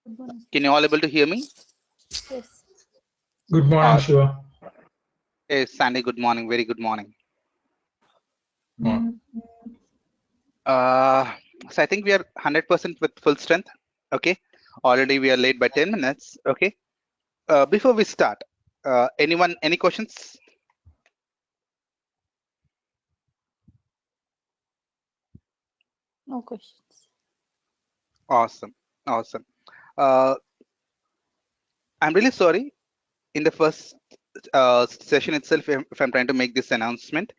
Good morning. Can you all able to hear me? Yes. Good morning, Shiva. Yes, Sandy, good morning. Very good morning. Morning. So I think we are 100% with full strength. Okay. Already we are late by 10 minutes. Okay. Before we start, anyone, any questions? No questions. Awesome. Awesome. Uh, I'm really sorry. In the first session itself, if I'm trying to make this announcement,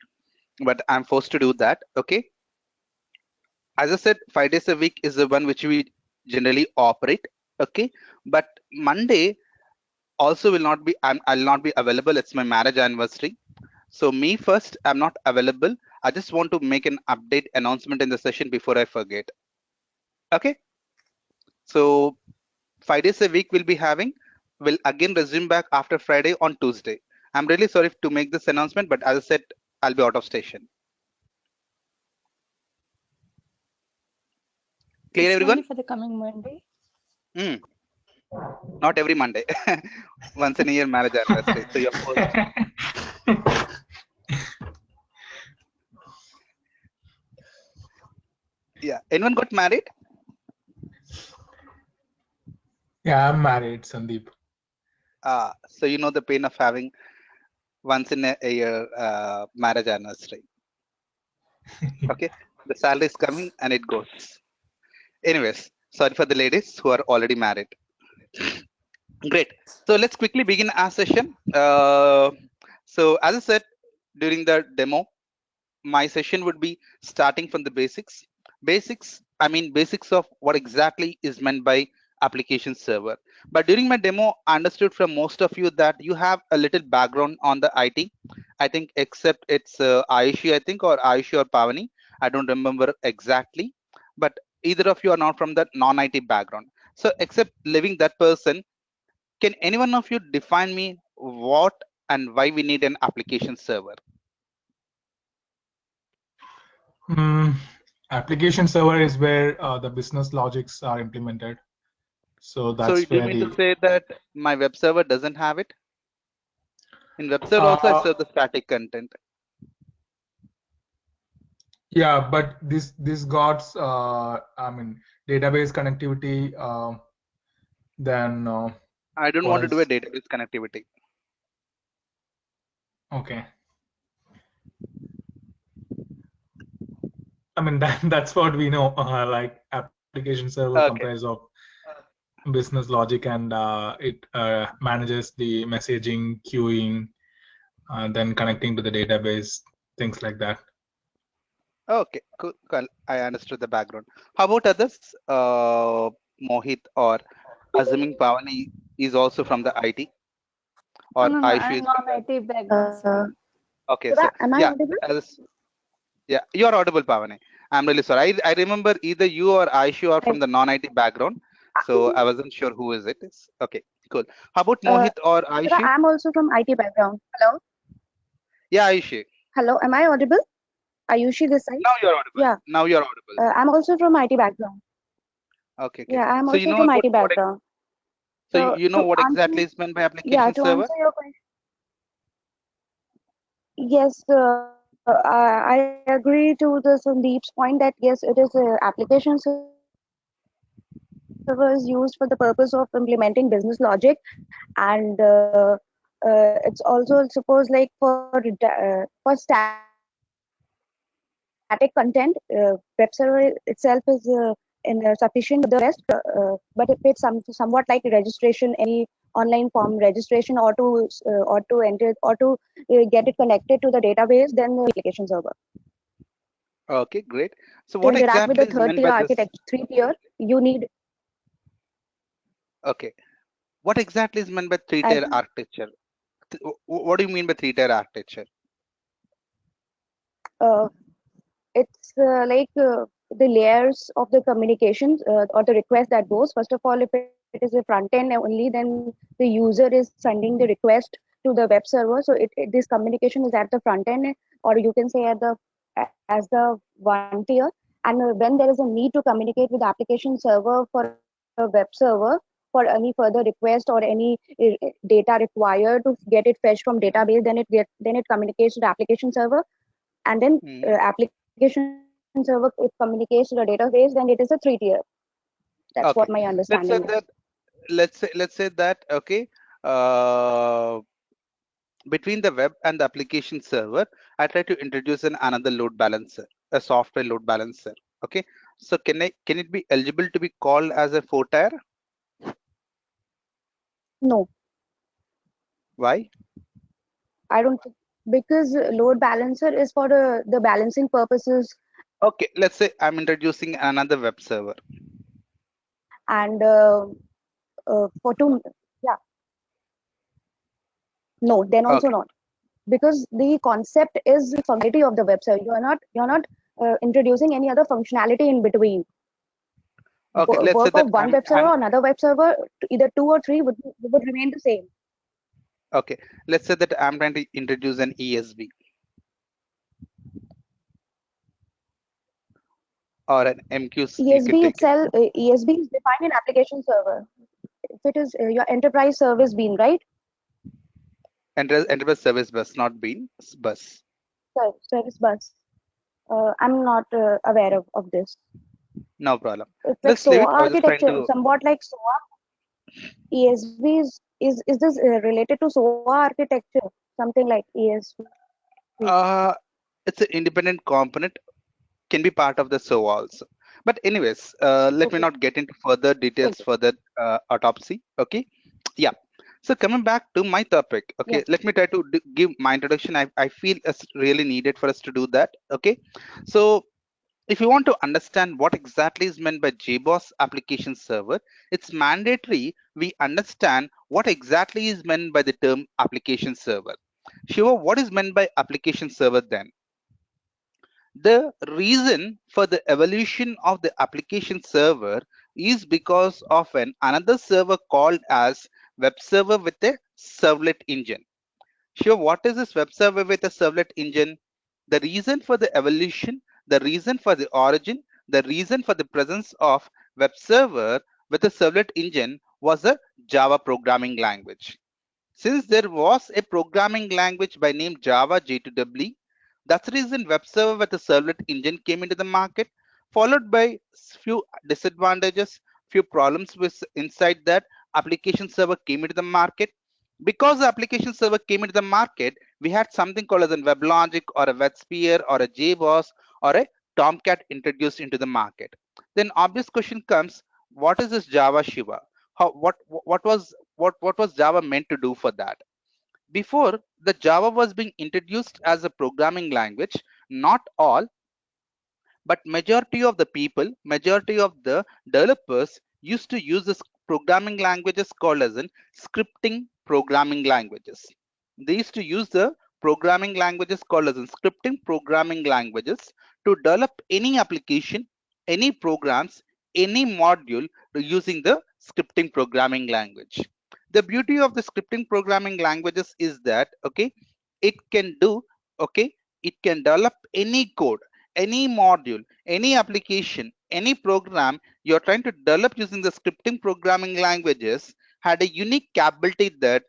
but I'm forced to do that. Okay. As I said, 5 days a week is the one which we generally operate. Okay. But Monday also will not be, I'll not be available. It's my marriage anniversary. So me first, I'm not available. I just want to make an update announcement in the session before I forget. Okay. So 5 days a week we'll be having. We'll again resume back after Friday on Tuesday. I'm really sorry to make this announcement, but as I said, I'll be out of station. Clear, It's everyone? only for the coming Monday. Not every Monday. Once in a year marriage anniversary. So you're forced. Yeah. Anyone got married? Yeah, I'm married, Sandeep. So you know the pain of having once in a year marriage anniversary. Okay. The salary is coming and it goes. Anyways, sorry for the ladies who are already married. Great. So let's quickly begin our session. So as I said during the demo, my session would be starting from the basics. I mean basics of what exactly is meant by application server. But during my demo, I understood from most of you that you have a little background on the IT. I think except it's Ayushi, I think, or Ayushi or Pavani. I don't remember exactly. But either of you are not from the non-IT background. So except leaving that person, can any one of you define me what and why we need an application server? Application server is where the business logics are implemented. So So that's do you where mean to the say that my web server doesn't have it? In web server also I serve the static content. yeah, but this got I mean database connectivity. Then I don't want to do a database connectivity. okay. I mean that's what we know. Like application server Okay. comprised of business logic, and it manages the messaging, queuing, then connecting to the database, things like that. Okay, cool. I understood the background. How about others? Mohit or assuming Pavani is also from the IT or No, Aishu I'm is from the. non-IT background, sir. Okay, so Am I yeah, audible? yeah, you're audible, Pavani. I'm really sorry. I remember either you or Aishu are from the non-IT background, so I wasn't sure who is it is. Okay, cool. How about Mohit or Aishu? I'm also from IT background. Hello? Yeah, Aishu. Hello, am I audible? Ayushi this side? Now you're audible. Yeah. Now you're audible. I'm also from IT background. Okay, okay. Yeah, I'm So you also know from about IT background. so you know to what exactly answer, is meant by yeah, application to server? answer your question, yes, I agree to the Sandeep's point that yes, it is application server is used for the purpose of implementing business logic, and it's also suppose like for static content. Web server itself is sufficient to do the rest, but if it's somewhat like registration, any online form registration, or to enter or to get it connected to the database, then the application server Okay, great. So to what interact with exactly the is third meant tier by this? architecture, 3 tier. You need, Okay, what exactly is meant by as three-tier architecture? What do you mean by three-tier architecture? uh, it's the layers of the communications, or the request that goes. First of all, if it is a front end only, then the user is sending the request to the web server. So this communication is at the front end, or you can say at the as the 1 tier. And when there is a need to communicate with the application server for a web server, for any further request or any data required to get it fetched from database, then it communicates to the application server, and then application server, it communicates to the database. Then it is a 3-tier. That's Okay. what my Let's say understanding is. that. Let's say that. Okay. Between the web and the application server, I try to introduce another load balancer, a software load balancer. Okay. So can it be eligible to be called as a 4-tier? No, Why? I don't think, because load balancer is for the balancing purposes, Okay. Let's say I'm introducing another web server. and for two, yeah, no, then also Okay. not, because the concept is the functionality of the web server. You're not introducing any other functionality in between. Okay. Let's say Work that of one web server or another web server, either 2 or 3 would remain the same. okay. Let's say that I'm trying to introduce an ESB or an MQs. You can ESB take it. itself, ESB is defined in application server. If it is your enterprise service bean, right? Enterprise service bus, not bean bus. Service bus. I'm not aware of this. No problem. It's like Let's leave SOA it. I was just trying architecture, to. somewhat like SOA. ESB is this related to SOA architecture? Something like ESB. It's an independent component, can be part of the SOA also. But anyways, let me Okay. not get into further details Okay. for the autopsy. Okay. Yeah. So coming back to my topic. Okay. Yeah. Let me try to give my introduction. I feel it's really needed for us to do that. Okay. So if you want to understand what exactly is meant by JBoss application server, it's mandatory we understand what exactly is meant by the term application server. Shiva, what is meant by application server then? The reason for the evolution of the application server is because of another server called as web server with a servlet engine. Sure, what is this web server with a servlet engine? The reason for the evolution, the reason for the origin, the reason for the presence of web server with a servlet engine was a Java programming language. Since there was a programming language by name Java J2EE, that's the reason web server with a servlet engine came into the market, followed by few disadvantages, few problems with inside that application server came into the market. Because the application server came into the market, we had something called as a WebLogic or a WebSphere or a JBoss or a Tomcat introduced into the market. Then obvious question comes, what is this Java Shiva? What was Java meant to do for that? Before the Java was being introduced as a programming language, not all, but majority of the people, majority of the developers used to use this programming languages called as in scripting programming languages. They used to use the programming languages called as in scripting programming languages to develop any application, any programs, any module using the scripting programming language. The beauty of the scripting programming languages is that, okay, it can do, okay, it can develop any code, any module, any application, any program you're trying to develop using the scripting programming languages had a unique capability that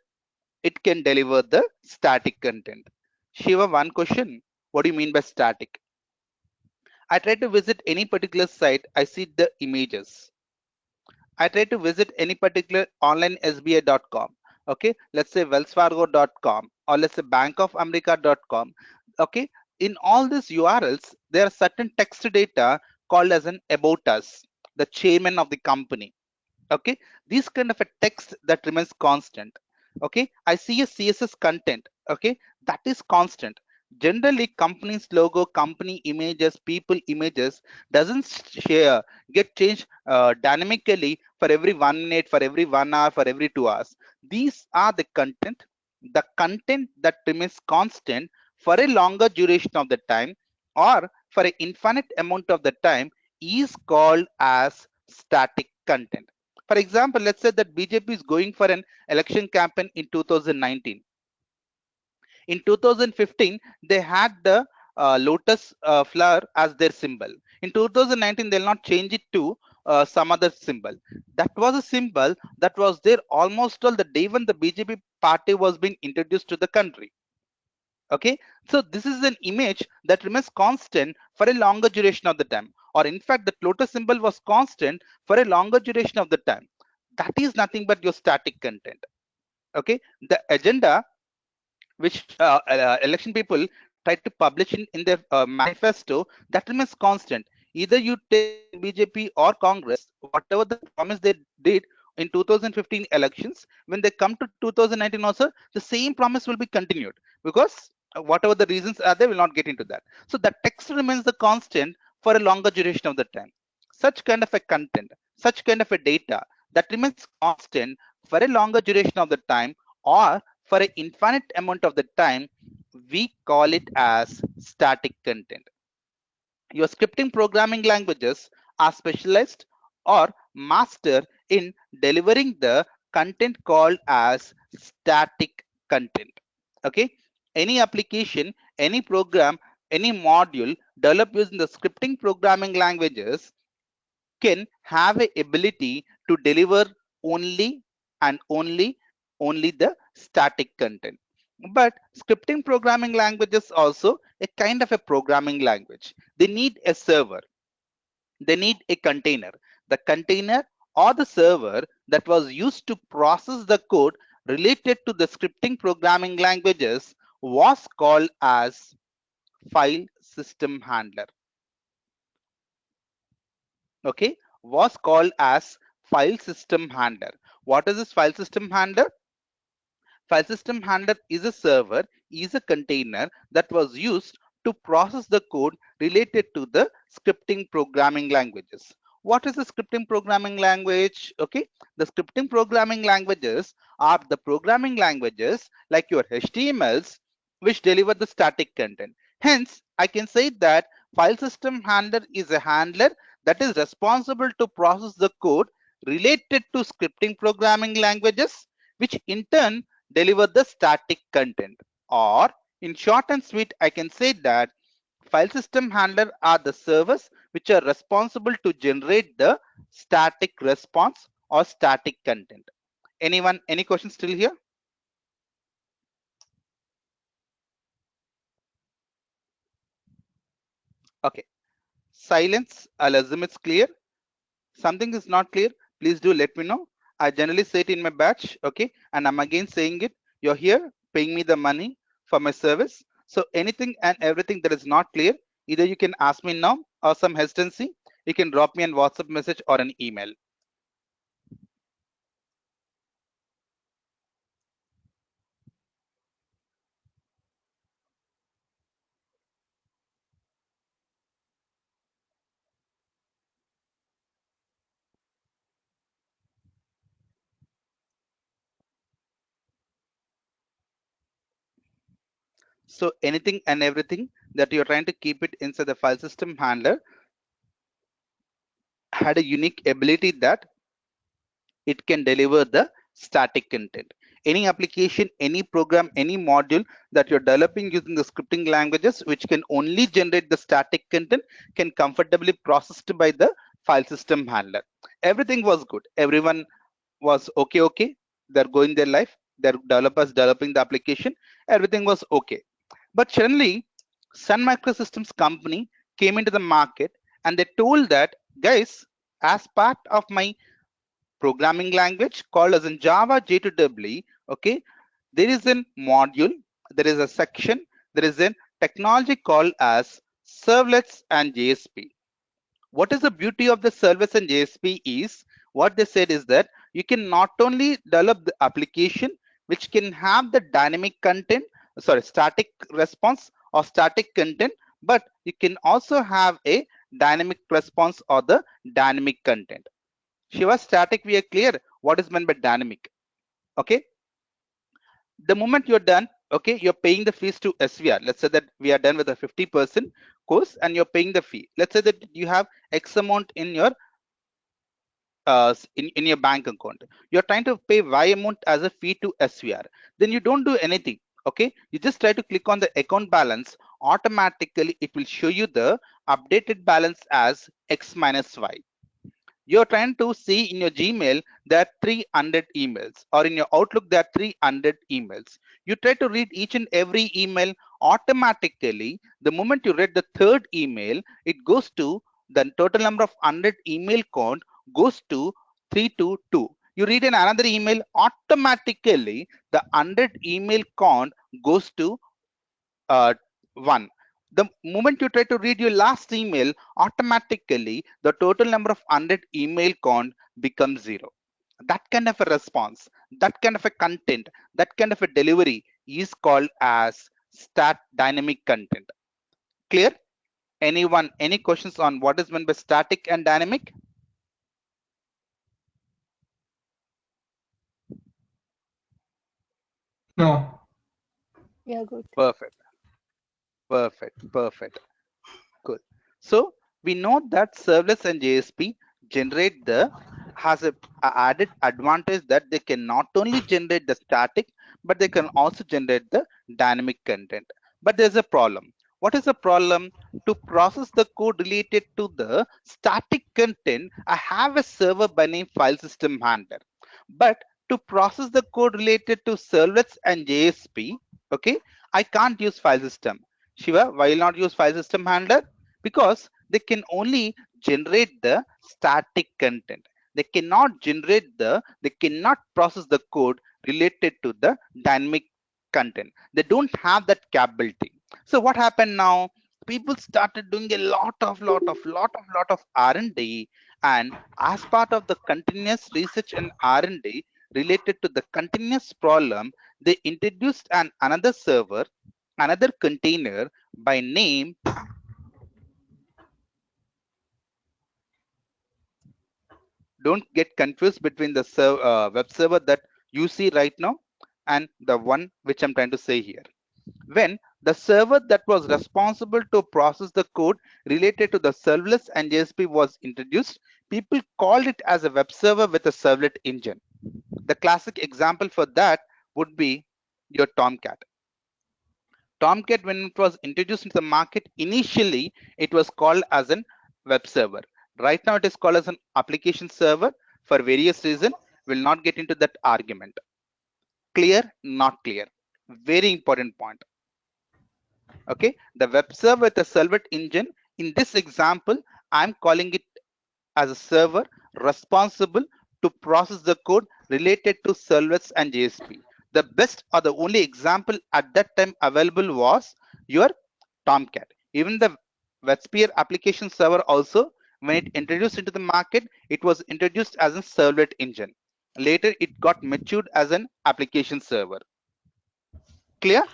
it can deliver the static content. Shiva, one question. What do you mean by static? I try to visit any particular site, I see the images. I try to visit any particular online SBI.com. Okay, let's say wellsfargo.com or let's say bankofamerica.com. Okay, in all these URLs, there are certain text data called as an about us, the chairman of the company. Okay, this kind of a text that remains constant. Okay, I see a CSS content. Okay, that is constant. Generally, company's logo, company images, people images doesn't share, get changed dynamically for every 1 minute, for every 1 hour, for every 2 hours. These are the content that remains constant for a longer duration of the time or for an infinite amount of the time is called as static content. For example, let's say that BJP is going for an election campaign in 2019. In 2015, they had the lotus flower as their symbol. In 2019, they'll not change it to some other symbol. That was a symbol that was there almost all the day when the BJP party was being introduced to the country. Okay, so this is an image that remains constant for a longer duration of the time, or in fact the lotus symbol was constant for a longer duration of the time. That is nothing but your static content. Okay, the agenda which election people try to publish in their manifesto, that remains constant. Either you take BJP or Congress, whatever the promise they did in 2015 elections, when they come to 2019 also, the same promise will be continued, because whatever the reasons are, they will not get into that. So the text remains the constant for a longer duration of the time. Such kind of a content, such kind of a data that remains constant for a longer duration of the time, or for an infinite amount of the time, we call it as static content. Your scripting programming languages are specialized or master in delivering the content called as static content. Okay, any application, any program, any module developed using the scripting programming languages can have a ability to deliver only and only the static content. But scripting programming languages also a kind of a programming language. They need a server, they need a container. The container or the server that was used to process the code related to the scripting programming languages was called as file system handler. Okay, was called as file system handler. What is this file system handler? File system handler is a server, is a container that was used to process the code related to the scripting programming languages. What is the scripting programming language? Okay, the scripting programming languages are the programming languages like your HTMLs which deliver the static content. Hence, I can say that file system handler is a handler that is responsible to process the code related to scripting programming languages, which in turn deliver the static content. Or in short and sweet, I can say that file system handler are the servers which are responsible to generate the static response or static content. Anyone, any questions still here? Okay, silence, I'll assume it's clear. Something is not clear, please do let me know. I generally say it in my batch, okay, and I'm again saying it. You're here paying me the money for my service, so anything and everything that is not clear, either you can ask me now, or some hesitancy, you can drop me a WhatsApp message or an email. So anything and everything that you're trying to keep it inside the file system handler had a unique ability that it can deliver the static content. Any application, any program, any module that you're developing using the scripting languages, which can only generate the static content, can comfortably processed by the file system handler. Everything was good. Everyone was okay. They're going their life. They're developers developing the application. Everything was okay. But suddenly, Sun Microsystems company came into the market and they told that, guys, as part of my programming language called as in Java J2EE, okay, there is a module, there is a section, there is a technology called as servlets and JSP. What is the beauty of the servlets and JSP is, what they said is that you can not only develop the application which can have the dynamic content, sorry, static response or static content, but you can also have a dynamic response or the dynamic content. Shiva, static, we are clear what is meant by dynamic. Okay, the moment you're done, okay, you're paying the fees to SVR. Let's say that we are done with a 50% course and you're paying the fee. Let's say that you have X amount in your in your bank account. You're trying to pay Y amount as a fee to SVR. Then you don't do anything. Okay, you just try to click on the account balance. Automatically, it will show you the updated balance as X minus Y. You're trying to see in your Gmail there are 300 emails, or in your Outlook there are 300 emails. You try to read each and every email. Automatically, the moment you read the third email, it goes to the total number of 100 email count goes to 322. You read in another email, automatically the 100 email count goes to 1. The moment you try to read your last email, automatically the total number of 100 email count becomes 0. That kind of a response, that kind of a content, that kind of a delivery is called as dynamic content. Clear? Anyone, any questions on what is meant by static and dynamic? No. Yeah, good. Perfect. Perfect. Cool. So we know that servlets and JSP generate has a added advantage that they can not only generate the static, but they can also generate the dynamic content. But there's a problem. What is the problem? To process the code related to the static content, I have a server by name file system handler. But to process the code related to servlets and JSP, okay, I can't use file system. Shiva, why not use file system handler? Because they can only generate the static content. They cannot process the code related to the dynamic content. They don't have that capability. So what happened now? People started doing a lot of R&D, and as part of the continuous research and R&D related to the continuous problem, they introduced another server, another container by name don't get confused between the web server that you see right now and the one which I'm trying to say here. When the server that was responsible to process the code related to the servlets and JSP was introduced, people called it as a web server with a servlet engine. The classic example for that would be your Tomcat. Tomcat, when it was introduced into the market, initially it was called as a web server. Right now it is called as an application server for various reasons. We'll not get into that argument. Clear? Not clear. Very important point. Okay, the web server with a servlet engine. In this example, I'm calling it as a server responsible to process the code related to servlets and JSP. The best or the only example at that time available was your Tomcat. Even the WebSphere application server also, when it introduced into the market, it was introduced as a servlet engine. Later, it got matured as an application server. Clear?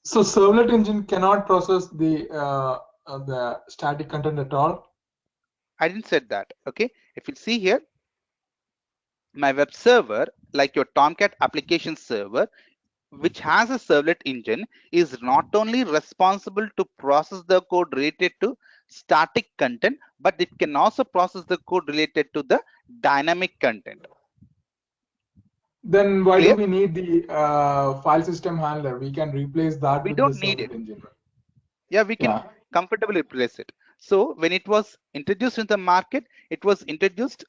So servlet engine cannot process the static content at all? I didn't say that. Okay, if you see here, my web server, like your Tomcat application server, which has a servlet engine, is not only responsible to process the code related to static content, but it can also process the code related to the dynamic content. Then why Clear? do we need the file system handler? We can replace that We with don't the need servlet it. engine. Yeah, we can comfortably replace it. So when it was introduced in the market, it was introduced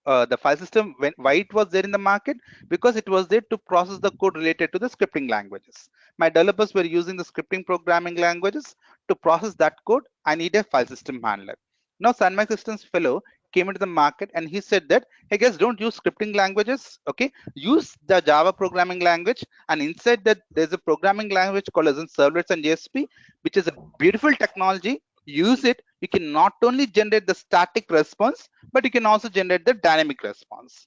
the file system. Why it was there in the market? Because it was there to process the code related to the scripting languages. My developers were using the scripting programming languages to process that code. I need a file system handler. Now Sunmax Systems fellow came into the market and he said that, hey guys, don't use scripting languages. Okay, use the Java programming language, and inside that there's a programming language called as in servlets and JSP, which is a beautiful technology. Use it. You can not only generate the static response, but you can also generate the dynamic response.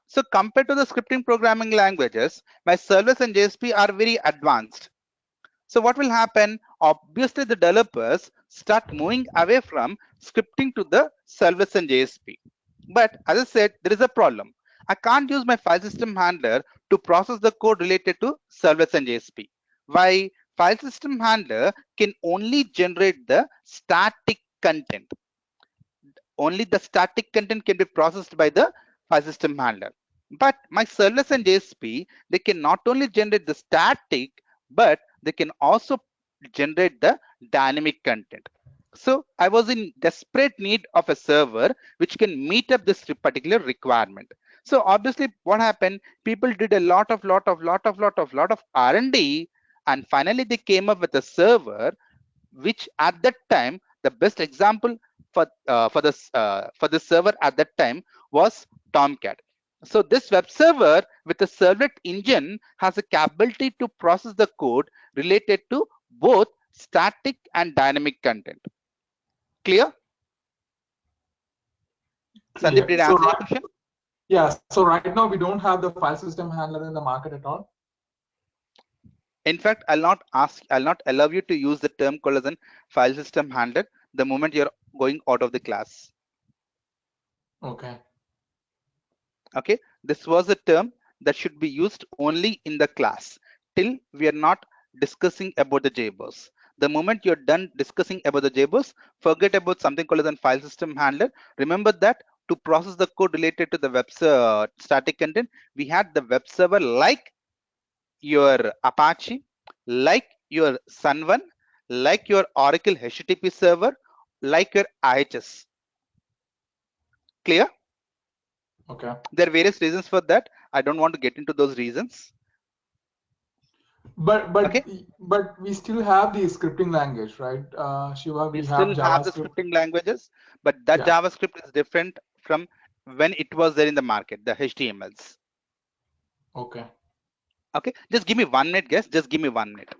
So compared to the scripting programming languages, my servlets and JSP are very advanced. So what will happen? Obviously, the developers start moving away from scripting to the servlets and JSP. But as I said, there is a problem. I can't use my file system handler to process the code related to servlets and JSP. Why? File system handler can only generate the static content. Only the static content can be processed by the file system handler. But my servlets and JSP, they can not only generate the static, but they can also generate the dynamic content. So I was in desperate need of a server which can meet up this particular requirement. So obviously what happened, people did a lot of R&D, and finally they came up with a server which at that time, the best example for this server at that time was Tomcat. So this web server with a servlet engine has a capability to process the code related to both static and dynamic content. Clear? Sandeep, did I answer your question? Yeah, so right now we don't have the file system handler in the market at all. In fact, I'll not allow you to use the term called as an file system handler the moment you're going out of the class. Okay. Okay, this was a term that should be used only in the class till we are not discussing about the JBoss. The moment you're done discussing about the JBoss, forget about something called as a file system handler. Remember that to process the code related to the web static content, we had the web server like your Apache, like your Sun1, like your Oracle HTTP server, like your IHS. Clear? Okay. There are various reasons for that. I don't want to get into those reasons. But okay, we still have the scripting language, right, Shiva? we have still have the JavaScript. scripting languages, but that Yeah. JavaScript is different from when it was there in the market, the HTMLs. Okay. Okay, just give me 1 minute, guys. Just give me 1 minute.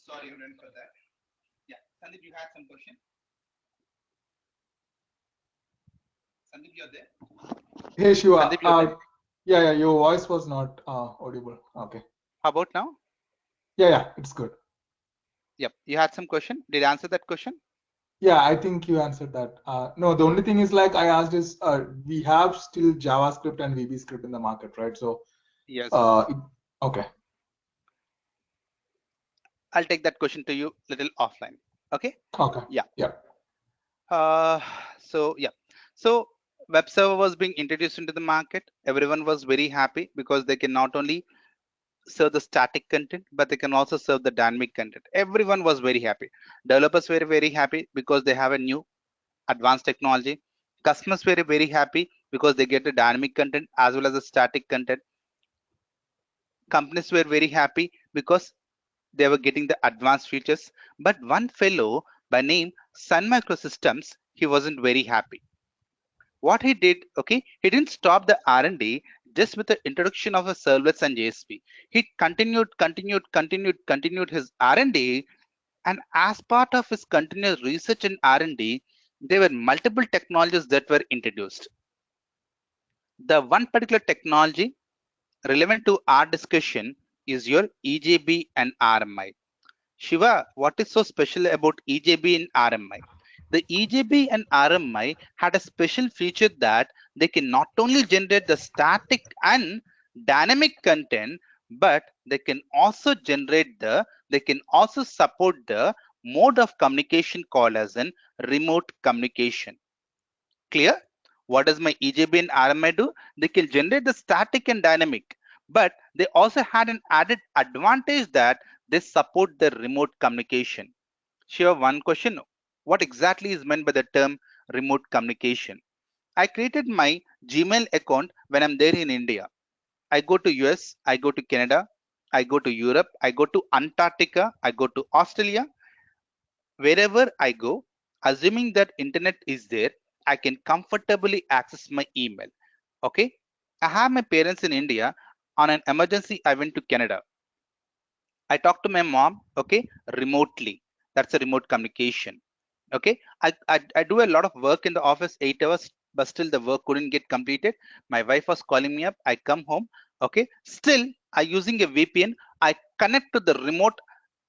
Sorry, everyone, for that. Yeah, Sandeep, you had some question. Sandeep, you're there. Hey, Shiva. Sandeep, you're there? Yeah, your voice was not audible. Okay. How about now? Yeah, it's good. Yep, you had some question. Did I answer that question? Yeah, I think you answered that. No, the only thing is, like I asked is, we have still JavaScript and VB script in the market, right? So yes. Okay. I'll take that question to you little offline. Okay. Okay. Yeah. Yeah. So web server was being introduced into the market. Everyone was very happy because they can not only serve the static content, but they can also serve the dynamic content. Everyone was very happy. Developers were very happy because they have a new advanced technology. Customers were very happy because they get the dynamic content as well as the static content. Companies were very happy because they were getting the advanced features. But one fellow by name Sun Microsystems, he wasn't very happy. What he did, okay, he didn't stop the R&D just with the introduction of the servlets and JSP. He continued his R&D, and as part of his continuous research and R&D, there were multiple technologies that were introduced. The one particular technology relevant to our discussion is your EJB and RMI. Shiva, what is so special about EJB and RMI? The EJB and RMI had a special feature that they can not only generate the static and dynamic content, but they can also support the mode of communication called as an remote communication. Clear? What does my EJB and RMI do? They can generate the static and dynamic, but they also had an added advantage that they support the remote communication. Sure, one question. What exactly is meant by the term remote communication? I created my Gmail account when I'm there in India. I go to US, I go to Canada, I go to Europe, I go to Antarctica, I go to Australia. Wherever I go, assuming that internet is there, I can comfortably access my email. Okay. I have my parents in India. On an emergency, I went to Canada. I talk to my mom, okay, remotely. That's a remote communication. Okay. I do a lot of work in the office, 8 hours, but still the work couldn't get completed. My wife was calling me up. I come home. Okay. Still, I using a VPN. I connect to the remote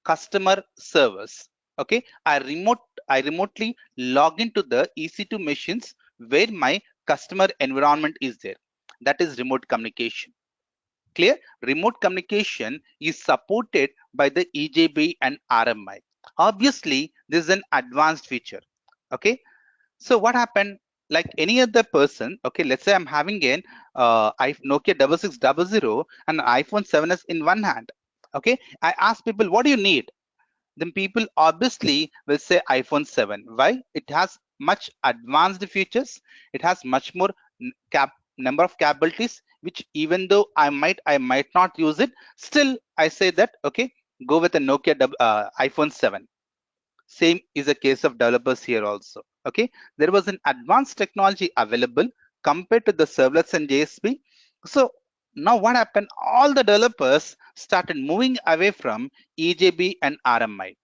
customer service. Okay. I remotely log into the EC2 machines where my customer environment is there. That is remote communication. Clear? Remote communication is supported by the EJB and RMI. Obviously, this is an advanced feature. Okay. So what happened? Like any other person, okay, let's say I'm having an Nokia 6600 and an iPhone 7s in one hand. Okay. I ask people, what do you need? Then people obviously will say iPhone 7. Why? It has much advanced features. It has much more number of capabilities, which even though I might not use it, still I say that, okay, go with a Nokia iPhone 7. Same is a case of developers here also. Okay, there was an advanced technology available compared to the servlets and JSP. So now what happened? All the developers started moving away from EJB and RMI.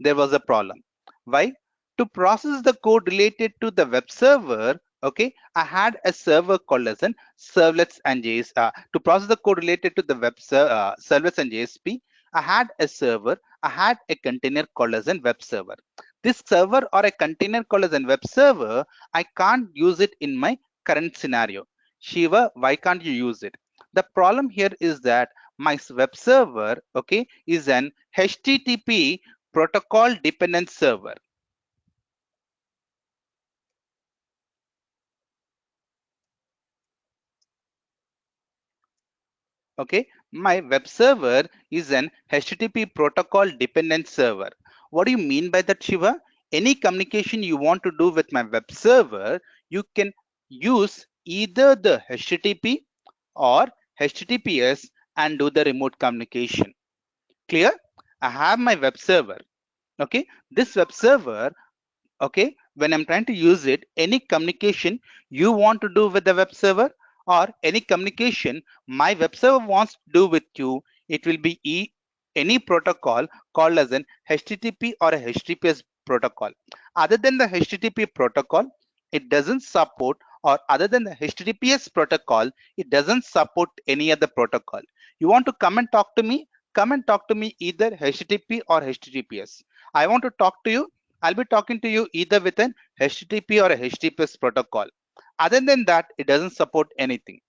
There was a problem. Why? To process the code related to the web server, okay, I had a server called as an servlets and JSP. To process the code related to the servlets and JSP, I had a server, I had a container called as a web server. This server or a container called as a web server, I can't use it in my current scenario. Shiva, why can't you use it? The problem here is that my web server, okay, is an HTTP protocol dependent server. Okay, my web server is an HTTP protocol dependent server. What do you mean by that, Shiva? Any communication you want to do with my web server, you can use either the HTTP or HTTPS and do the remote communication. Clear? I have my web server. Okay, this web server, okay, when I'm trying to use it, any communication you want to do with the web server or any communication my web server wants to do with you, it will be any protocol called as an HTTP or a HTTPS protocol. Other than the HTTP protocol, it doesn't support, or other than the HTTPS protocol, it doesn't support any other protocol. You want to come and talk to me? Come and talk to me either HTTP or HTTPS. I want to talk to you. I'll be talking to you either with an HTTP or a HTTPS protocol. Other than that, it doesn't support anything.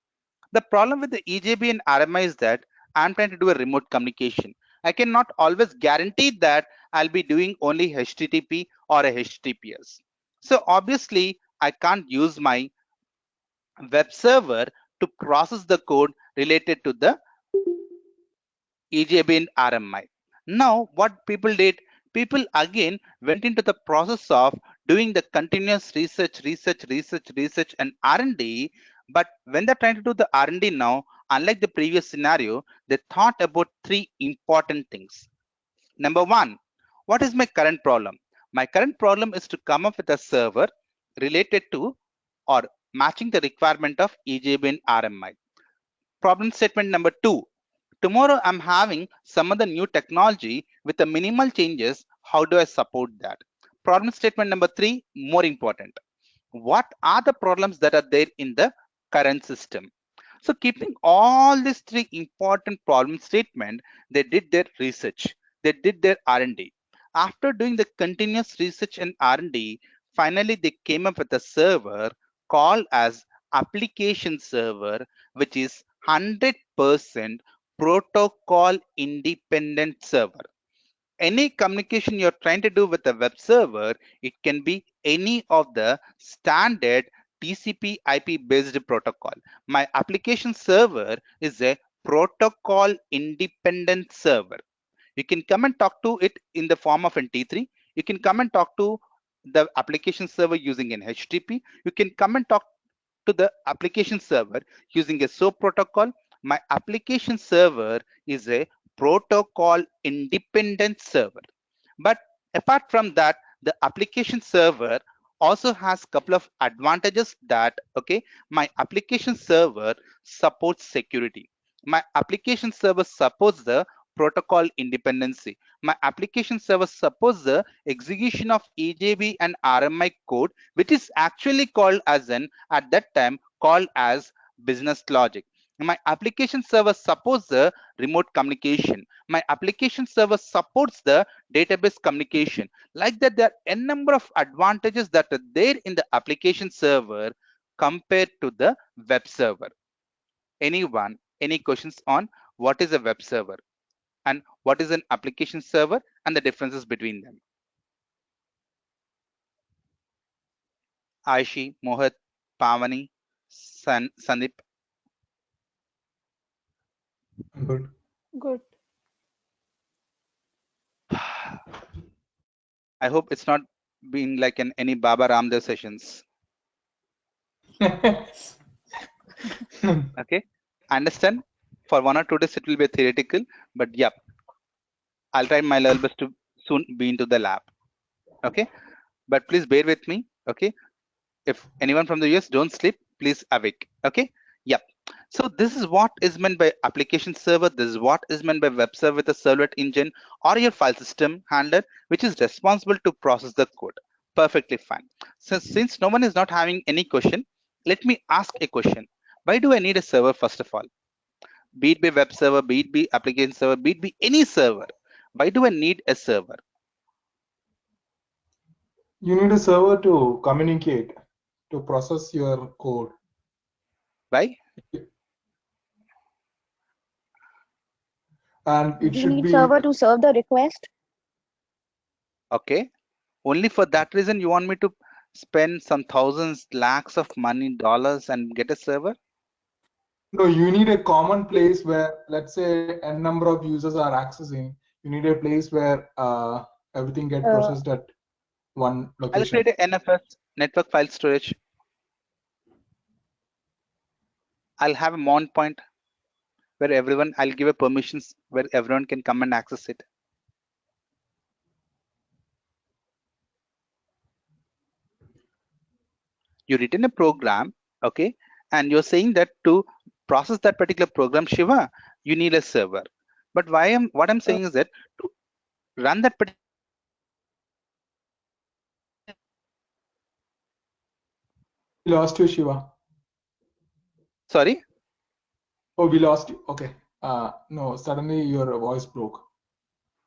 The problem with the EJB and RMI is that I'm trying to do a remote communication. I cannot always guarantee that I'll be doing only HTTP or a HTTPS. So obviously, I can't use my web server to process the code related to the EJB and RMI. Now, what people did, people again went into the process of doing the continuous research and R&D. But when they're trying to do the R&D now, unlike the previous scenario, they thought about three important things. Number one, what is my current problem? My current problem is to come up with a server related to or matching the requirement of EJB and RMI. Problem statement number two, tomorrow I'm having some other new technology with the minimal changes. How do I support that? Problem statement number three, more important. What are the problems that are there in the current system? So keeping all these three important problem statement, they did their research. they did their R&D. After doing the continuous research and R&D, finally they came up with a server called as application server, which is 100% protocol independent server. Any communication you're trying to do with a web server, it can be any of the standard TCP IP based protocol. My application server is a protocol independent server. You can come and talk to it in the form of an T3. You can come and talk to the application server using an HTTP. You can come and talk to the application server using a SOAP protocol. My application server is a protocol independent server. But apart from that, the application server also has a couple of advantages that, okay, my application server supports security. My application server supports the protocol independency. My application server supports the execution of EJB and RMI code, which is actually called as at that time called as business logic. My application server supports the remote communication. My application server supports the database communication. Like that, there are a number of advantages that are there in the application server compared to the web server. Anyone, any questions on what is a web server and what is an application server and the differences between them? Aishi, Mohit, Pavani, Sandeep. Good. Good. I hope it's not been like any Baba Ramdev sessions. Okay, understand? For 1 or 2 days it will be theoretical, but yep, I'll try my level best to soon be into the lab. Okay, but please bear with me. Okay, if anyone from the US, don't sleep, please awake. Okay, yep. So this is what is meant by application server. This is what is meant by web server with a servlet engine or your file system handler, which is responsible to process the code. Perfectly fine. So since no one is not having any question, let me ask a question. Why do I need a server first of all? Be it be web server, be it be application server, be it be any server. Why do I need a server? You need a server to communicate, to process your code. Why? And it You should need be server to serve the request. Okay. Only for that reason you want me to spend some thousands, lakhs of money, dollars and get a server? no, you need a common place where, let's say, n number of users are accessing. You need a place where everything gets processed at one I'll location. create a NFS, network file storage. I'll have a mount point where everyone, I'll give a permissions where everyone can come and access it. You written a program, okay, and you're saying that to process that particular program, Shiva, you need a server. But what I'm saying is that to run that particular We lost you, Shiva. sorry. Oh, we lost you. Okay. No, suddenly your voice broke.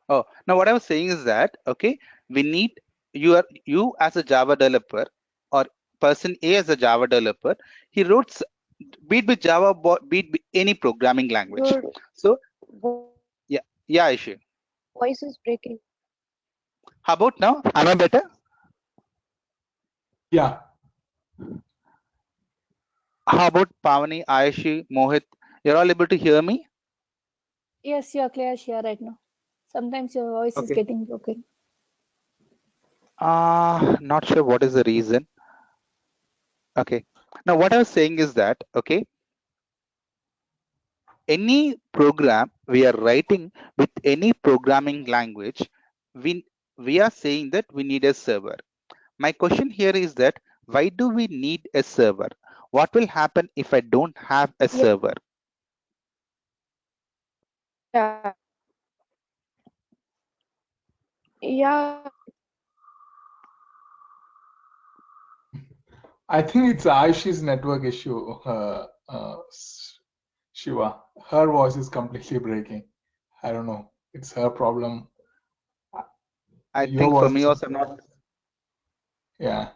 Oh, now what I was saying is that, okay, we need you as a Java developer or person A as a Java developer, he wrote be it with Java, be it with any programming language. Your So yeah, Aishi. voice is breaking. How about now? Am I better? Yeah. How about Pavani, Aishi, Mohit? You're all able to hear me? Yes, you are clear here right now. Sometimes your voice is Okay. getting broken. Not sure what is the reason. Okay. Now what I was saying is that, okay, any program we are writing with any programming language, we are saying that we need a server. My question here is that why do we need a server? What will happen if I don't have a server? Yeah. Yeah. I think it's Aishi's network issue, Shiva. Her voice is completely breaking. I don't know. It's her problem I Your think for voice me is also not. Yeah.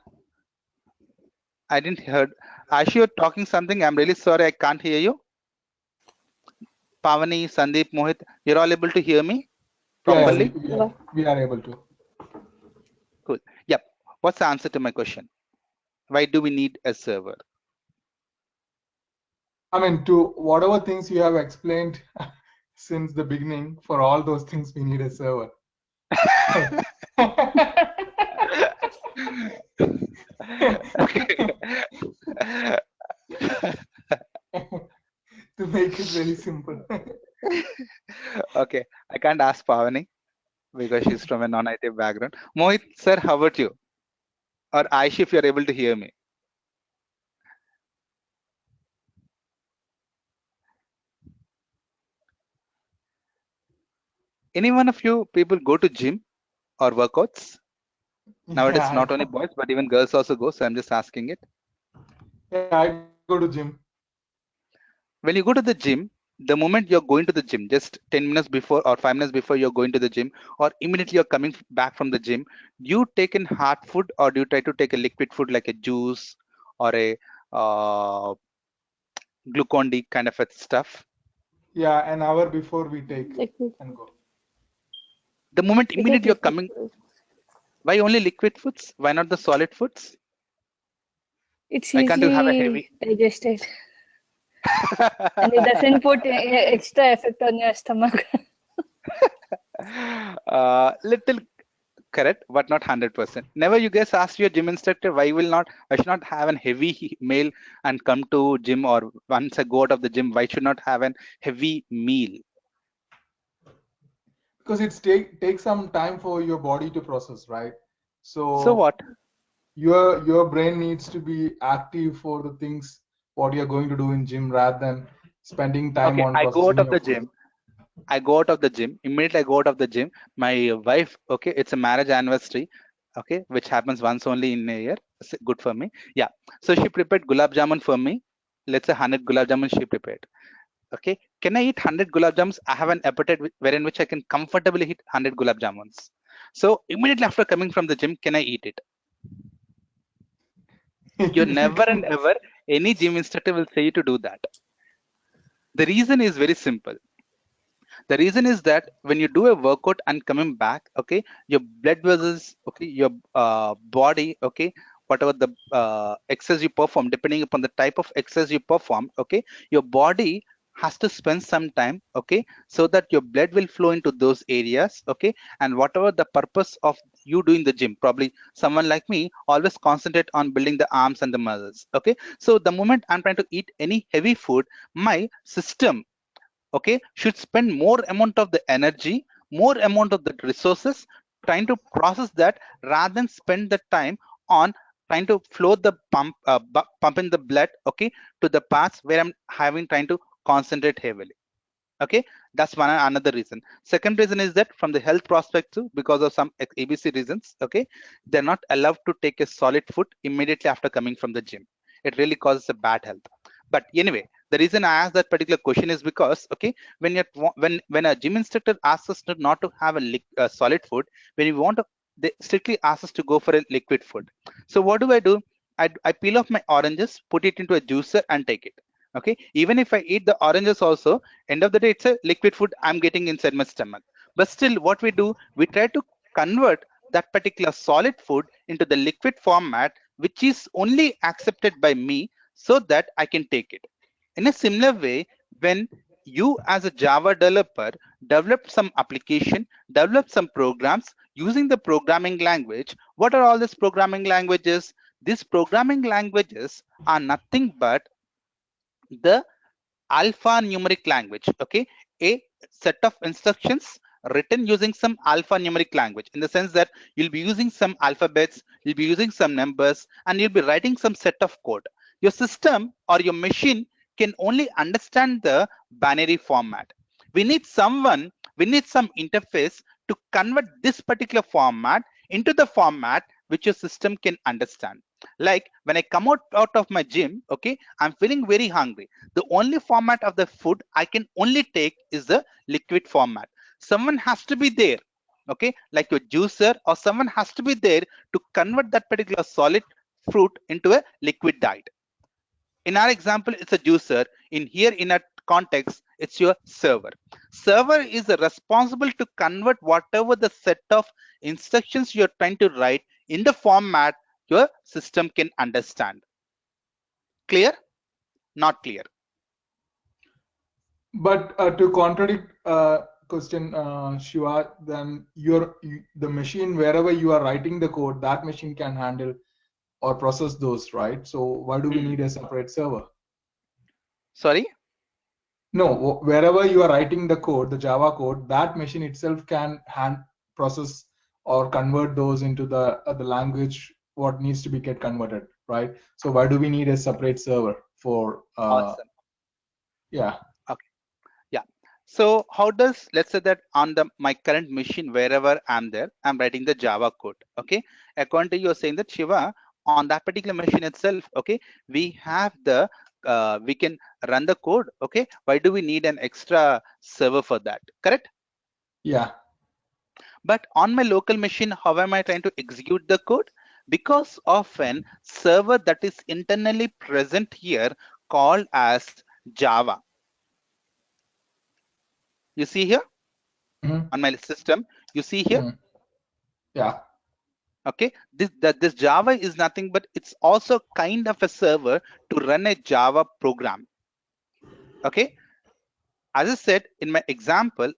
I didn't heard. Ashi, you're talking something. I'm really sorry. I can't hear you. Pavani, Sandeep, Mohit, you're all able to hear me Yeah, properly? we are able to. Cool. Yep. What's the answer to my question? Why do we need a server? I mean, to whatever things you have explained since the beginning, for all those things we need a server. To make it very simple. Okay, I can't ask Pavani because she's from a non-IT background. Mohit, sir, how about you? Or Aishi, if you're able to hear me. Any one of you people go to gym or workouts? Nowadays, Yeah, not only boys, but even girls also go. So I'm just asking it. yeah, I go to gym. When you go to the gym, the moment you're going to the gym, just 10 minutes before or 5 minutes before you're going to the gym, or immediately you're coming back from the gym, do you take in hard food or do you try to take a liquid food like a juice or a Glucon-D kind of a stuff? Yeah, an hour before we take Liquid. and go. The moment We take immediately you're liquid coming, food. why only liquid foods? Why not the solid foods? It's Why can't you have a easily heavy? digested and it doesn't put extra effect on your stomach. Little correct, but not 100%. Never you guys ask your gym instructor why will not I should not have an heavy meal and come to gym, or once I go out of the gym, why should not have an heavy meal? Because it takes some time for your body to process, right? So So what? your brain needs to be active for the things what you're going to do in gym rather than spending time Okay, on I go out processing of your the food. gym. I go out of the gym. Immediately I go out of the gym. My wife, okay, it's a marriage anniversary, okay, which happens once only in a year. It's good for me. Yeah. So she prepared gulab jamun for me. Let's say 100 gulab jamun she prepared. Okay. Can I eat 100 gulab jamuns? I have an appetite wherein which I can comfortably eat 100 gulab jamuns. So immediately after coming from the gym, can I eat it? You never and ever any gym instructor will say you to do that. The reason is very simple. The reason is that when you do a workout and coming back, okay, your blood vessels, okay, your body, okay, whatever the exercise you perform, depending upon the type of exercise you perform, okay, your body has to spend some time, okay, so that your blood will flow into those areas, okay, and whatever the purpose of you doing the gym, probably someone like me always concentrate on building the arms and the muscles, okay. So the moment I'm trying to eat any heavy food, my system, okay, should spend more amount of the energy, more amount of the resources trying to process that rather than spend the time on trying to flow the pump in the blood, okay, to the parts where I'm having trying to concentrate heavily. Okay, that's one another reason. Second reason is that from the health perspective, because of some ABC reasons, okay, they're not allowed to take a solid food immediately after coming from the gym. It really causes a bad health. But anyway, the reason I asked that particular question is because, okay, when you're when a gym instructor asks us to not to have a solid food, when you want to, they strictly ask us to go for a liquid food. So what do? I peel off my oranges, put it into a juicer and take it. Okay, even if I eat the oranges also, end of the day it's a liquid food I'm getting inside my stomach. But still what we do, we try to convert that particular solid food into the liquid format, which is only accepted by me so that I can take it. In a similar way, when you as a Java developer develop some application, develop some programs using the programming language, what are all these programming languages? These programming languages are nothing but the alphanumeric language, okay, a set of instructions written using some alphanumeric language, in the sense that you'll be using some alphabets, you'll be using some numbers, and you'll be writing some set of code. Your system or your machine can only understand the binary format. We need some interface to convert this particular format into the format which your system can understand. Like when I come out of my gym, okay, I'm feeling very hungry. The only format of the food I can only take is the liquid format. Someone has to be there, Okay, like your juicer or someone has to be there to convert that particular solid fruit into a liquid diet. In our example, it's a juicer. In here, in a context, it's your server. Server is responsible to convert whatever the set of instructions you're trying to write in the format your system can understand. Clear? Not clear? But to contradict question, Shiva, then the machine, wherever you are writing the code, that machine can handle or process those, right? So why do we need a separate server? Sorry? No, wherever you are writing the code, the Java code, that machine itself can process or convert those into the language what needs to be get converted, right? So why do we need a separate server for? Awesome. Yeah. Okay. Yeah. So how does, let's say that on my current machine, wherever I'm there, I'm writing the Java code. Okay. According to you, you're saying that Shiva, on that particular machine itself, okay, we have the we can run the code. Okay. Why do we need an extra server for that? Correct? Yeah. But on my local machine, how am I trying to execute the code? Because of an server that is internally present here called as Java. You see here on my system, you see here. Yeah. Okay, this Java is nothing but it's also kind of a server to run a Java program. Okay, as I said in my example,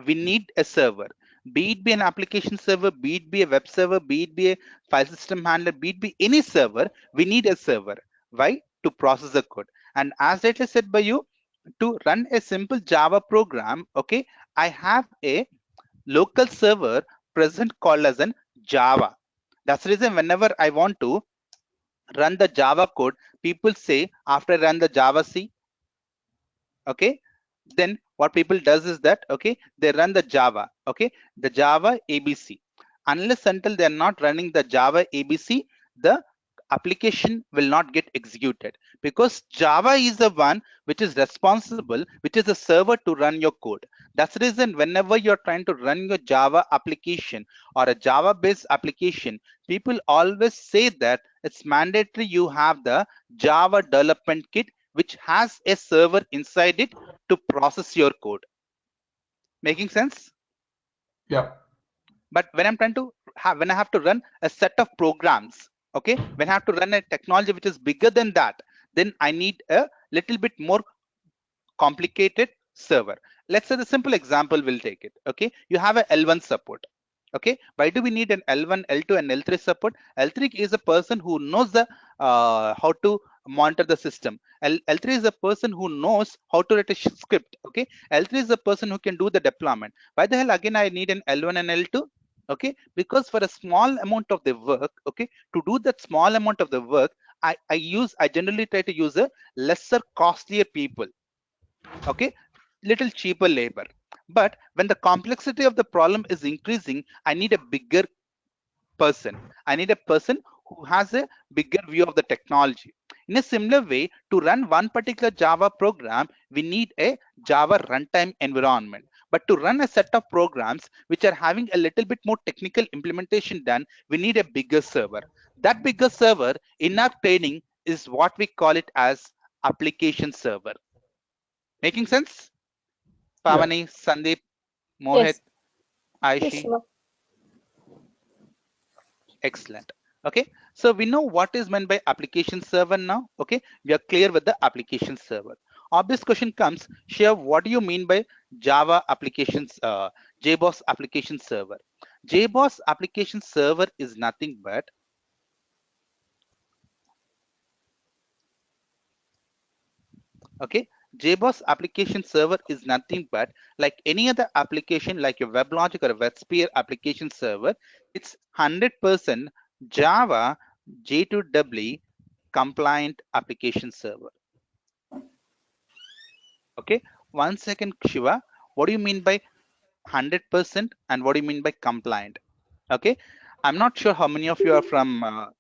we need a server, be it be an application server, be it be a web server, be it be a file system handler, be it be any server. We need a server. Why? To process the code. And as rightly said by you, to run a simple Java program, okay, I have a local server present called as an Java. That's the reason whenever I want to run the Java code, people say after I run the Java C, okay, then what people does is that, okay, they run the Java, okay, the Java ABC. Unless until they're not running the Java ABC, the application will not get executed, because Java is the one which is responsible, which is a server to run your code. That's the reason whenever you're trying to run your Java application or a Java based application, people always say that it's mandatory you have the Java development kit, which has a server inside it to process your code. Making sense? Yeah. But when I'm trying to when I have to run a set of programs, okay, when I have to run a technology which is bigger than that, then I need a little bit more complicated server. Let's say the simple example, we'll take it. Okay, you have a L1 support. Okay, why do we need an L1, L2, and L3 support? L3 is a person who knows the how to monitor the system. L3 is a person who knows how to write a script. Okay, L3 is a person who can do the deployment. Why the hell again I need an L1 and L2? Okay, because for a small amount of the work, okay, to do that small amount of the work, I generally try to use a lesser costlier people. Okay, little cheaper labor. But when the complexity of the problem is increasing, I need a bigger person. I need a person who has a bigger view of the technology. In a similar way, to run one particular Java program, we need a Java runtime environment. But to run a set of programs which are having a little bit more technical implementation done, we need a bigger server. That bigger server in our training is what we call it as application server. Making sense? Pavani, yeah. Sandeep, Mohit, Yes. Aishi. Yes, Shiva. Excellent. Okay, so we know what is meant by application server now. Okay, we are clear with the application server. Obvious question comes, Shiv, what do you mean by Java applications, JBoss application server? JBoss application server is nothing but okay, JBoss application server is nothing but like any other application, like your WebLogic or a WebSphere application server. It's 100% Java J2EE compliant application server. Okay, 1 second, Shiva. What do you mean by 100% and what do you mean by compliant? Okay, I'm not sure how many of you are from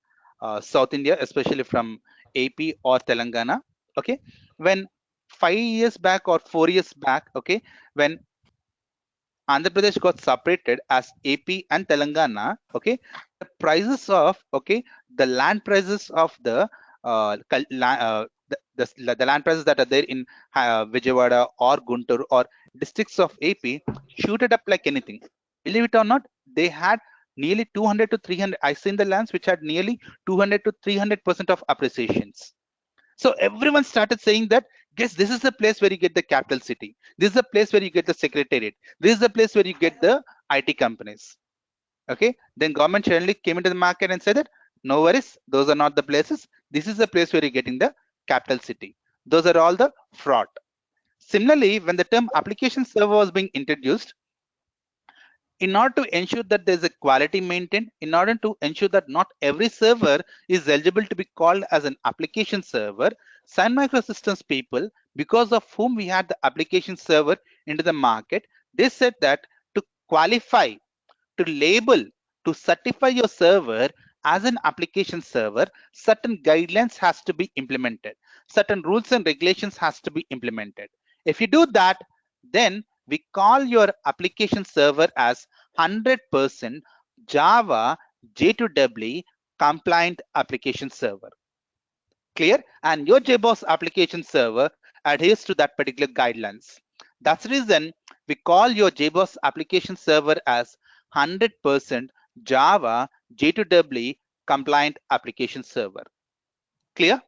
South India, especially from AP or Telangana. Okay, when 5 years back or 4 years back, okay, when Andhra Pradesh got separated as AP and Telangana. Okay, the prices of the land prices of the the land prices that are there in Vijayawada or Guntur or districts of AP shooted up like anything. Believe it or not, they had nearly 200 to 300. I seen the lands which had nearly 200 to 300% of appreciations. So everyone started saying that, guess this is the place where you get the capital city. This is the place where you get the secretariat. This is the place where you get the IT companies. Okay. Then government suddenly came into the market and said that, no worries, those are not the places. This is the place where you're getting the capital city. Those are all the fraud. Similarly, when the term application server was being introduced, in order to ensure that there's a quality maintained, in order to ensure that not every server is eligible to be called as an application server, Sun Microsystems people, because of whom we had the application server into the market, they said that to qualify, to label, to certify your server as an application server, certain guidelines has to be implemented. Certain rules and regulations has to be implemented. If you do that, then we call your application server as 100% Java J2EE compliant application server. Clear? And your JBoss application server adheres to that particular guidelines. That's the reason we call your JBoss application server as 100% Java J2EE compliant application server. Clear?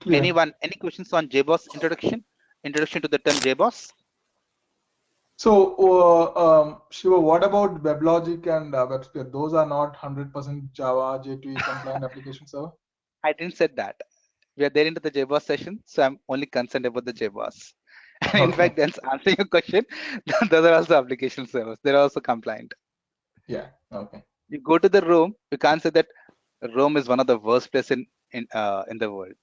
Clear. Anyone, any questions on JBoss introduction? Introduction to the term JBoss? So, Shiva, what about WebLogic and WebSphere? Those are not 100% Java J2EE compliant application server? I didn't say that. We are there into the JBoss session, so I'm only concerned about the JBoss. And in fact, then answering your question, those are also application servers. They're also compliant. Yeah. Okay. You go to the Rome, you can't say that Rome is one of the worst places in the world,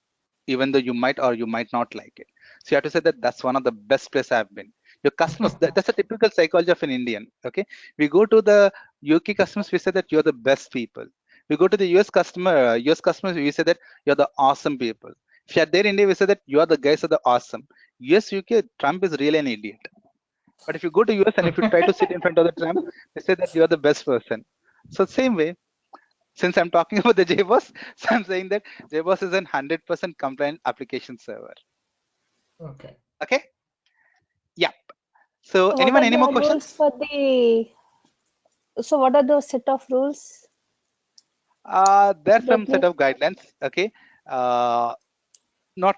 even though you might or you might not like it. So you have to say that that's one of the best places I've been. Your customers, that's a typical psychology of an Indian. Okay, we go to the UK customers, we say that you're the best people. We go to the US customers, we say that you're the awesome people. If you're there in India, we say that you are the guys are the awesome. US, UK, Trump is really an idiot. But if you go to US and if you try to sit in front of the Trump, they say that you are the best person. So same way, since I'm talking about the JBoss, so I'm saying that JBoss is an 100% compliant application server. Okay. Okay. Yep. So What anyone, are any the more rules questions? for the? So what are those set of rules? There's some that set you of guidelines. Okay. Not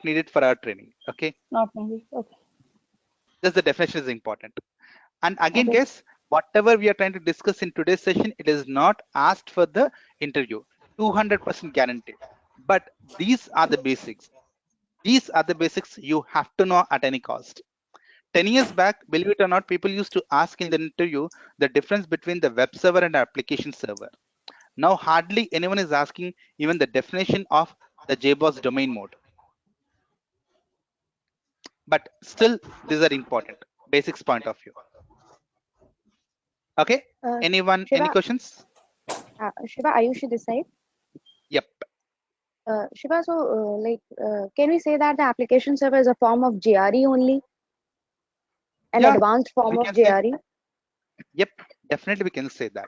needed for our training. Okay. not maybe okay. Just the definition is important. And again, Okay. guys, whatever we are trying to discuss in today's session, it is not asked for the interview. 200% guaranteed. But these are the basics. These are the basics you have to know at any cost. 10 years back, believe it or not, people used to ask in the interview the difference between the web server and application server. Now, hardly anyone is asking even the definition of the JBoss domain mode. But still, these are important, basics point of view. Okay, anyone, Shiva, any questions? Shiva, Ayushi this side. Yep. Shiva, so can we say that the application server is a form of JRE only? An Yeah, advanced form we of can say, JRE? yep, definitely we can say that.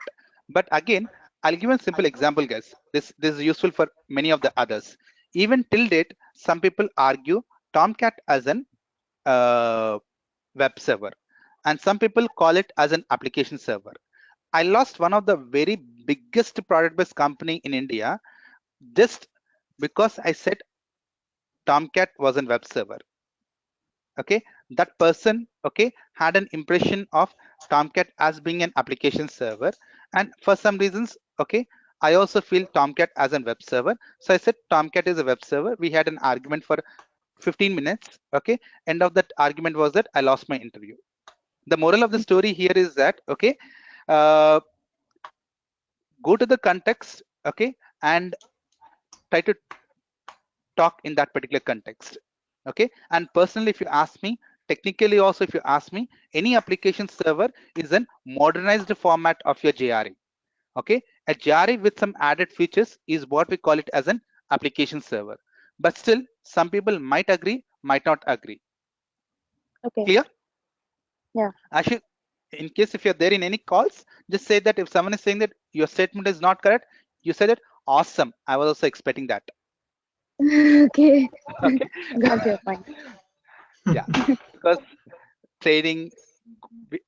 But again, I'll give a simple example, guys. This is useful for many of the others. Even till date, some people argue Tomcat as an web server, and some people call it as an application server. I lost one of the very biggest product-based company in India just because I said Tomcat was a web server. Okay, that person, okay, had an impression of Tomcat as being an application server, and for some reasons, okay, I also feel Tomcat as a web server. So I said Tomcat is a web server. We had an argument for 15 minutes. Okay, end of that argument was that I lost my interview. The moral of the story here is that, okay, go to the context, okay, and try to talk in that particular context. Okay, and personally, if you ask me, technically also, if you ask me, any application server is a modernized format of your JRE. Okay, a JRE with some added features is what we call it as an application server. But still, some people might agree, might not agree. Okay. Clear? Yeah. Actually, in case if you're there in any calls, just say that if someone is saying that your statement is not correct, you say that awesome. I was also expecting that. Okay. Okay. Got your point. Yeah, because trading,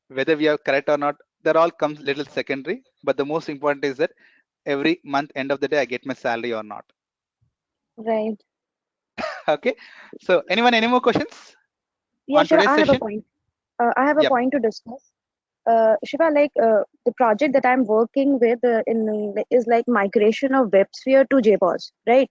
whether we are correct or not, that all comes little secondary. But the most important is that every month, end of the day, I get my salary or not. Right. Okay. So, anyone, any more questions Yeah, on sure. today's I have a session? point. I have a Yep. point to discuss. Shiva, like the project that I'm working with is like migration of WebSphere to JBoss, right?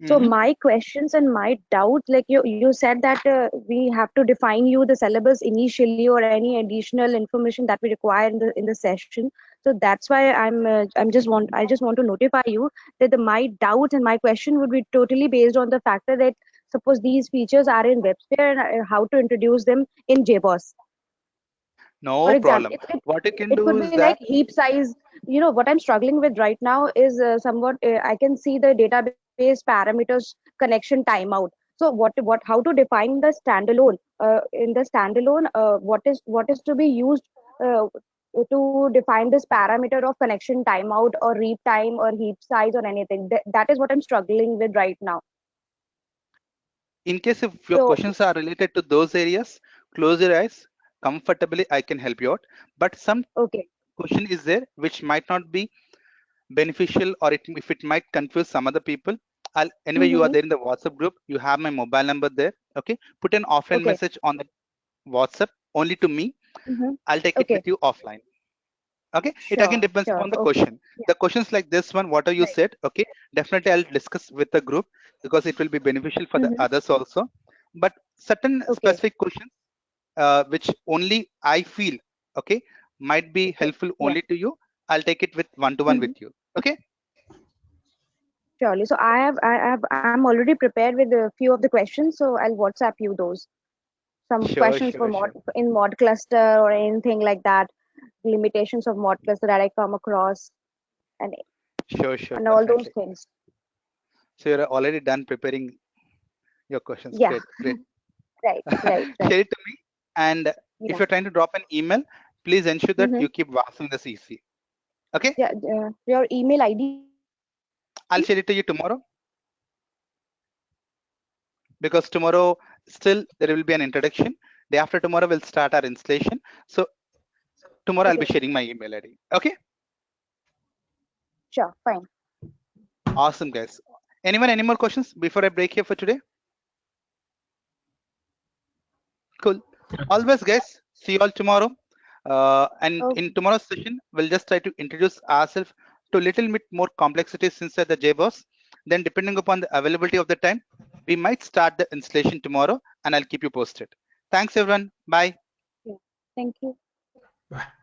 So Mhm. my questions and my doubts, like you said that we have to define you the syllabus initially or any additional information that we require in the session. So that's why I just want to notify you that my doubts and my question would be totally based on the factor that suppose these features are in WebSphere and how to introduce them in JBoss. For No example, problem. What you can it do could is be like that, heap size. You know what I'm struggling with right now is somewhat I can see the database parameters connection timeout. So what how to define the standalone in the standalone what is to be used to define this parameter of connection timeout or read time or heap size or anything. That is what I'm struggling with right now. in case if your So questions are related to those areas, close your eyes. Comfortably, I can help you out. But some okay, question is there which might not be beneficial, or if it might confuse some other people. Anyway, you are mm-hmm. there in the WhatsApp group. You have my mobile number there. Okay. Put an offline Okay, message on the WhatsApp only to me. mm-hmm. I'll take it with Okay, you offline. Okay. It again sure, depends sure, upon the okay, question. The questions like this one, what are you right. said? Okay. Definitely I'll discuss with the group because it will be beneficial for the Mm-hmm. others also. But certain Okay, specific questions which only I feel, okay, might be okay, helpful yeah. only to you. I'll take it with one-to-one Mm-hmm. with you. Okay. Surely. So I'm already prepared with a few of the questions. So I'll WhatsApp you those. Some Sure, questions for sure, sure. mod cluster or anything like that. Limitations of mod cluster that I come across and Sure, sure, and all those definitely. things. So you're already done preparing your questions. Yeah, Great, great. right, right, right. Share it to me. And if Yeah. you're trying to drop an email, please ensure that Mm-hmm. you keep Vasu in the CC. Okay. Yeah. Your email ID. I'll share it to you tomorrow because tomorrow still there will be an introduction. Day after tomorrow we'll start our installation. So tomorrow I'll be Okay. sharing my email ID. Okay. Sure. Fine. Awesome, guys. Anyone, any more questions before I break here for today? Cool. Always, guys. See you all tomorrow. And Okay. in tomorrow's session, we'll just try to introduce ourselves to a little bit more complexities inside the JBoss. Then, depending upon the availability of the time, we might start the installation tomorrow, and I'll keep you posted. Thanks, everyone. Bye. Yeah. Thank you. Bye.